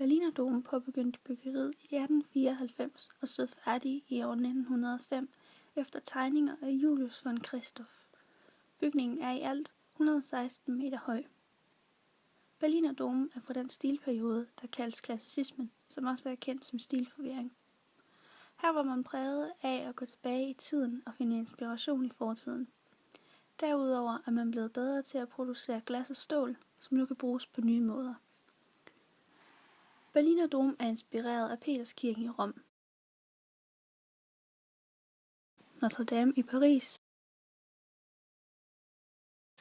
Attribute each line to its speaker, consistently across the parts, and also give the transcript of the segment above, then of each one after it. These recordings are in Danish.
Speaker 1: Berliner Dom påbegyndte byggeriet i 1894 og stod færdig i år 1905 efter tegninger af Julius von Christoph. Bygningen er i alt 116 meter høj. Berliner Dom er fra den stilperiode, der kaldes klassicismen, som også er kendt som stilforvirring. Her var man præget af at gå tilbage i tiden og finde inspiration i fortiden. Derudover er man blevet bedre til at producere glas og stål, som nu kan bruges på nye måder. Berliner Dom er inspireret af Peterskirken i Rom, Notre Dame i Paris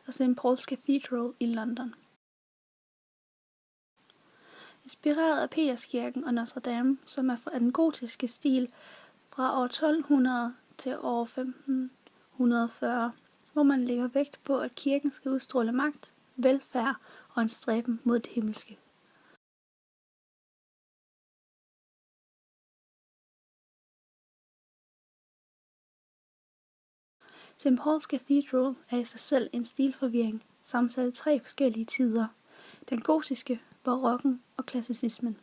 Speaker 1: og St. Paul's Cathedral i London. Inspireret af Peterskirken og Notre Dame, som er fra den gotiske stil fra år 1200 til år 1540, hvor man lægger vægt på, at kirken skal udstråle magt, velfærd og en stræben mod det himmelske. St. Paul's Cathedral er i sig selv en stilforvirring, sammensat af 3 forskellige tider: den gotiske, barokken og klassicismen.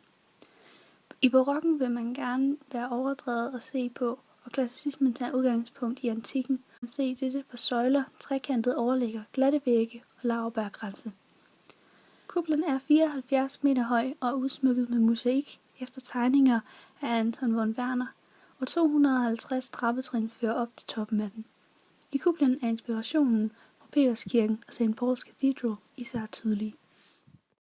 Speaker 1: I barokken vil man gerne være overdrevet at se på, og klassicismen tager udgangspunkt i antikken. Man ser dette på søjler, trekantede overligger, glatte vægge og laurbærkranse. Kuplen er 74 meter høj og er udsmykket med mosaik efter tegninger af Anton von Werner, og 250 trappetrin fører op til toppen af den. I kuplen er inspirationen fra Peterskirken og St. Paul's Cathedral især tydelig.